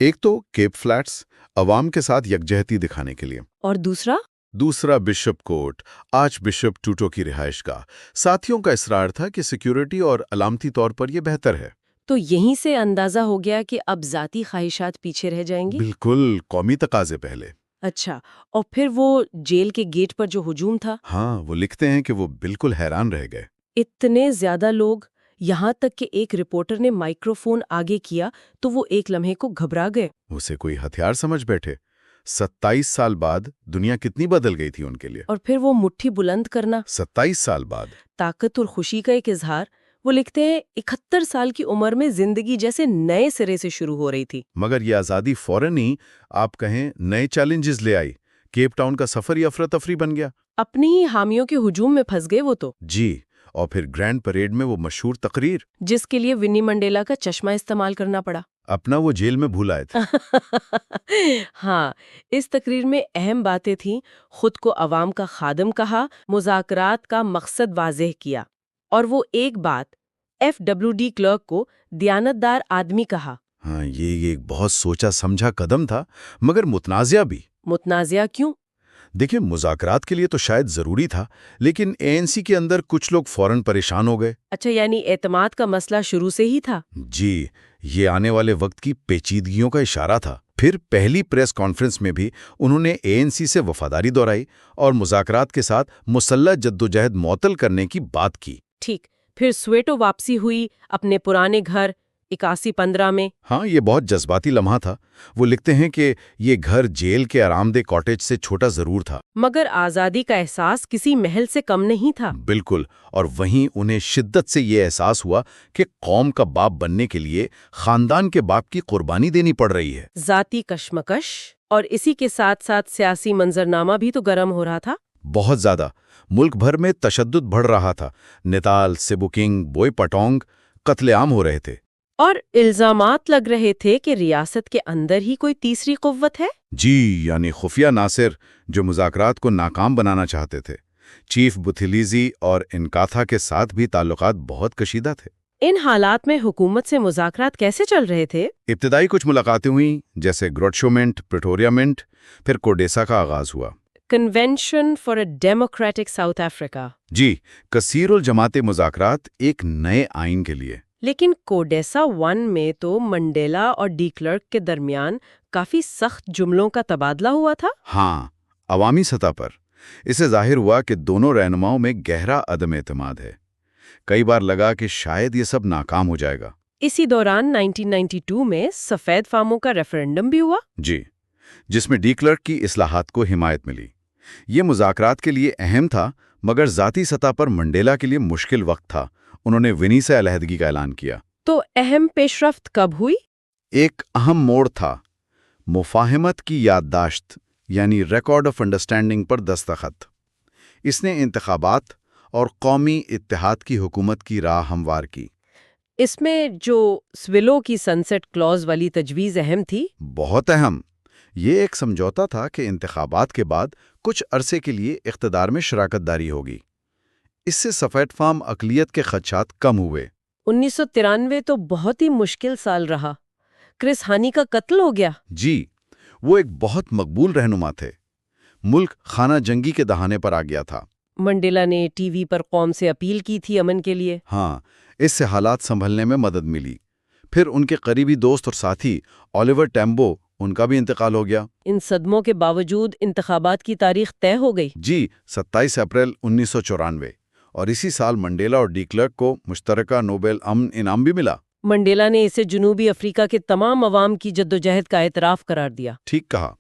ایک تو کیپ فلیٹس، عوام کے ساتھ یکجہتی دکھانے کے لیے، اور دوسرا بشپ کوٹ، آرچ بشپ ٹوٹو کی رہائش گاہ۔ ساتھیوں کا اصرار تھا کہ سیکیورٹی اور علامتی طور پر یہ بہتر ہے۔ تو یہیں سے اندازہ ہو گیا کہ اب ذاتی خواہشات پیچھے رہ جائیں گی۔ بالکل، قومی تقاضے پہلے۔ اچھا، اور پھر وہ جیل کے گیٹ پر جو ہجوم تھا؟ ہاں، وہ لکھتے ہیں کہ وہ بالکل حیران رہ گئے۔ اتنے زیادہ لوگ، یہاں تک کہ ایک رپورٹر نے مائکرو فون آگے کیا تو وہ ایک لمحے کو گھبرا گئے۔ اسے کوئی ہتھیار سمجھ بیٹھے۔ 27 سال بعد دنیا کتنی بدل گئی تھی ان کے لیے۔ اور پھر وہ مٹھی بلند کرنا، 27 سال بعد، طاقت اور خوشی کا ایک اظہار۔ وہ لکھتے ہیں 71 سال کی عمر میں زندگی جیسے نئے سرے سے شروع ہو رہی تھی۔ مگر یہ آزادی فوراً ہی آپ کہیں نئے چیلنجز لے آئی۔ کیپ ٹاؤن کا سفر ہی افراتفری بن گیا۔ اپنی ہی حامیوں کے ہجوم میں پھنس گئے وہ تو۔ جی، اور پھر گرینڈ پریڈ میں وہ مشہور تقریر، جس کے لیے ونی منڈیلا کا چشمہ استعمال کرنا پڑا۔ اپنا وہ جیل میں بھول آئے تھے۔ ہاں، اس تقریر میں اہم باتیں تھیں۔ خود کو عوام کا خادم کہا، مذاکرات کا مقصد واضح کیا، اور وہ ایک بات FWD کلرک کو دیانتدار آدمی کہا۔ ہاں، یہ ایک بہت سوچا سمجھا قدم تھا، مگر متنازع بھی۔ متنازع کیوں؟ دیکھیں، مذاکرات کے لیے تو شاید ضروری تھا، لیکن ANC کے اندر کچھ لوگ فوراً پریشان ہو گئے۔ اچھا، یعنی اعتماد کا مسئلہ شروع سے ہی تھا؟ جی، یہ آنے والے وقت کی پیچیدگیوں کا اشارہ تھا۔ پھر پہلی پریس کانفرنس میں بھی انہوں نے ANC سے وفاداری دہرائی اور مذاکرات کے ساتھ مسلح جدوجہد معطل کرنے کی بات کی۔ ٹھیک، پھر سویٹو واپسی ہوئی اپنے پرانے گھر 8115 میں۔ ہاں، یہ بہت جذباتی لمحہ تھا۔ وہ لکھتے ہیں کہ یہ گھر جیل کے آرام دہ کاٹیج سے چھوٹا ضرور تھا، مگر آزادی کا احساس کسی محل سے کم نہیں تھا۔ بالکل، اور وہیں انہیں شدت سے یہ احساس ہوا کہ قوم کا باپ بننے کے لیے خاندان کے باپ کی قربانی دینی پڑ رہی ہے۔ ذاتی کشمکش اور اسی کے ساتھ ساتھ سیاسی منظرنامہ بھی تو گرم ہو رہا تھا۔ بہت زیادہ۔ ملک بھر میں تشدد بڑھ رہا تھا۔ نیتال، سیبوکنگ، بوئی پٹونگ قتل عام ہو رہے تھے، اور الزامات لگ رہے تھے کہ ریاست کے اندر ہی کوئی تیسری قوت ہے۔ جی، یعنی خفیہ ناصر جو مذاکرات کو ناکام بنانا چاہتے تھے۔ چیف بوتھیلیزی اور انکاتھا کے ساتھ بھی تعلقات بہت کشیدہ تھے۔ ان حالات میں حکومت سے مذاکرات کیسے چل رہے تھے؟ ابتدائی کچھ ملاقاتیں ہوئیں، جیسے گروٹشومنٹ، پریٹوریا منٹ، پھر کوڈیسا کا آغاز ہوا۔ Convention for a democratic South Africa. جی، کثیر الجماعت مذاکرات ایک نئے آئین کے لیے. لیکن کوڈیسا 1 میں تو منڈیلا اور ڈی کلرک کے درمیان کافی سخت جملوں کا تبادلہ ہوا تھا. ہاں، عوامی سطح پر اس سے ظاہر ہوا کہ دونوں رہنماؤں میں گہرا عدم اعتماد ہے. کئی بار لگا کہ شاید یہ سب ناکام ہو جائے گا. اسی دوران 1992 میں سفید فاموں کا ریفرنڈم بھی ہوا. جی، جس میں ڈی کلرک کی اصلاحات کو حمایت ملی. یہ مذاکرات کے لیے اہم تھا، مگر ذاتی سطح پر منڈیلا کے لیے مشکل وقت تھا. انہوں نے ونی سے علیحدگی کا اعلان کیا. تو اہم پیش رفت کب ہوئی؟ ایک اہم موڑ تھا مفاہمت کی یادداشت، یعنی ریکارڈ آف انڈرسٹینڈنگ پر دستخط. اس نے انتخابات اور قومی اتحاد کی حکومت کی راہ ہموار کی. اس میں جو سویلو کی سنسیٹ کلوز والی تجویز اہم تھی. بہت اہم. یہ ایک سمجھوتا تھا کہ انتخابات کے بعد کچھ عرصے کے لیے اقتدار میں شراکت داری ہوگی. اس سے سفید فام اقلیت کے خدشات کم ہوئے. 1993 تو بہت ہی مشکل سال رہا. کرس ہانی کا قتل ہو گیا. جی، وہ ایک بہت مقبول رہنما تھے. ملک خانہ جنگی کے دہانے پر آ گیا تھا. منڈیلا نے ٹی وی پر قوم سے اپیل کی تھی امن کے لیے. ہاں، اس سے حالات سنبھلنے میں مدد ملی. پھر ان کے قریبی دوست اور ساتھی اولیور ٹیمبو، ان کا بھی انتقال ہو گیا. ان صدموں کے باوجود انتخابات کی تاریخ طے ہو گئی. جی، 27 اپریل 1994. اور اسی سال منڈیلا اور ڈی کلرک کو مشترکہ نوبل امن انعام بھی ملا. منڈیلا نے اسے جنوبی افریقہ کے تمام عوام کی جدوجہد کا اعتراف قرار دیا. ٹھیک کہا.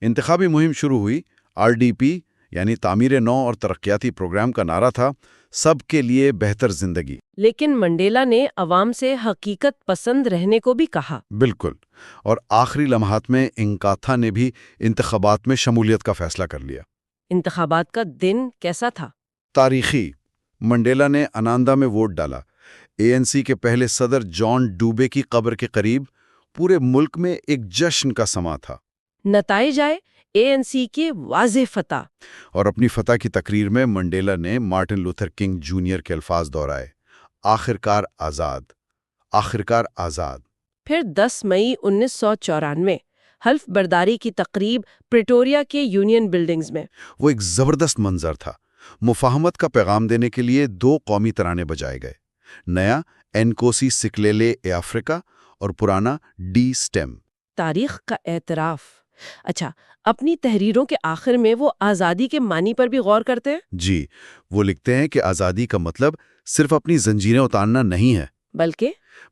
انتخابی مہم شروع ہوئی. RDP یعنی تعمیر نو اور ترقیاتی پروگرام کا نعرہ تھا، سب کے لیے بہتر زندگی. لیکن منڈیلا نے عوام سے حقیقت پسند رہنے کو بھی کہا. بالکل. اور آخری لمحات میں انکاتھا نے بھی انتخابات میں شمولیت کا فیصلہ کر لیا. انتخابات کا دن کیسا تھا؟ تاریخی. منڈیلا نے اناندا میں ووٹ ڈالا. ANC کے پہلے صدر جان ڈوبے کی قبر کے قریب. پورے ملک میں ایک جشن کا سما تھا. نتائج آئے ANC کی واضح فتح. اور اپنی فتح کی تقریر میں منڈیلا نے مارٹن لوتھر کنگ جونیئر کے الفاظ دہرائے: آخرکار آزاد، آخرکار آزاد. پھر 10 مئی 1994 حلف برداری کی تقریب پریٹوریا کے یونین بلڈنگز میں. وہ ایک زبردست منظر تھا. مفاہمت کا پیغام دینے کے لیے 2 قومی ترانے بجائے گئے. نیا انکوسی سکلیلے اے افریقہ اور پرانا ڈی سٹیم. تاریخ کا اعتراف. اچھا، اپنی تحریروں کے آخر میں وہ آزادی کے معنی پر بھی غور کرتے ہیں؟ جی، وہ لکھتے ہیں کہ آزادی کا مطلب صرف اپنی زنجیریں اتارنا نہیں ہے،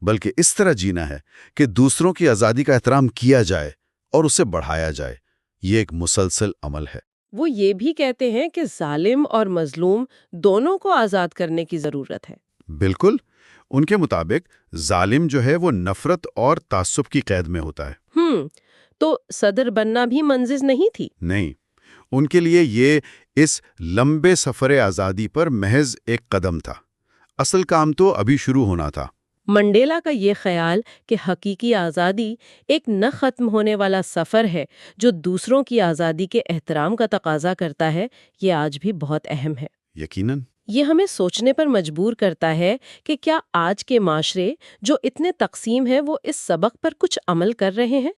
بلکہ اس طرح جینا ہے کہ دوسروں کی آزادی کا احترام کیا جائے اور اسے بڑھایا جائے. یہ ایک مسلسل عمل ہے. وہ یہ بھی کہتے ہیں کہ ظالم اور مظلوم دونوں کو آزاد کرنے کی ضرورت ہے. بالکل. ان کے مطابق ظالم جو ہے وہ نفرت اور تعصب کی قید میں ہوتا ہے. تو صدر بننا بھی منزل نہیں تھی؟ نہیں، ان کے لیے یہ اس لمبے سفر آزادی پر محض ایک قدم تھا. اصل کام تو ابھی شروع ہونا تھا. منڈیلا کا یہ خیال کہ حقیقی آزادی ایک نہ ختم ہونے والا سفر ہے جو دوسروں کی آزادی کے احترام کا تقاضا کرتا ہے، یہ آج بھی بہت اہم ہے. یقیناً. یہ ہمیں سوچنے پر مجبور کرتا ہے کہ کیا آج کے معاشرے جو اتنے تقسیم ہیں وہ اس سبق پر کچھ عمل کر رہے ہیں؟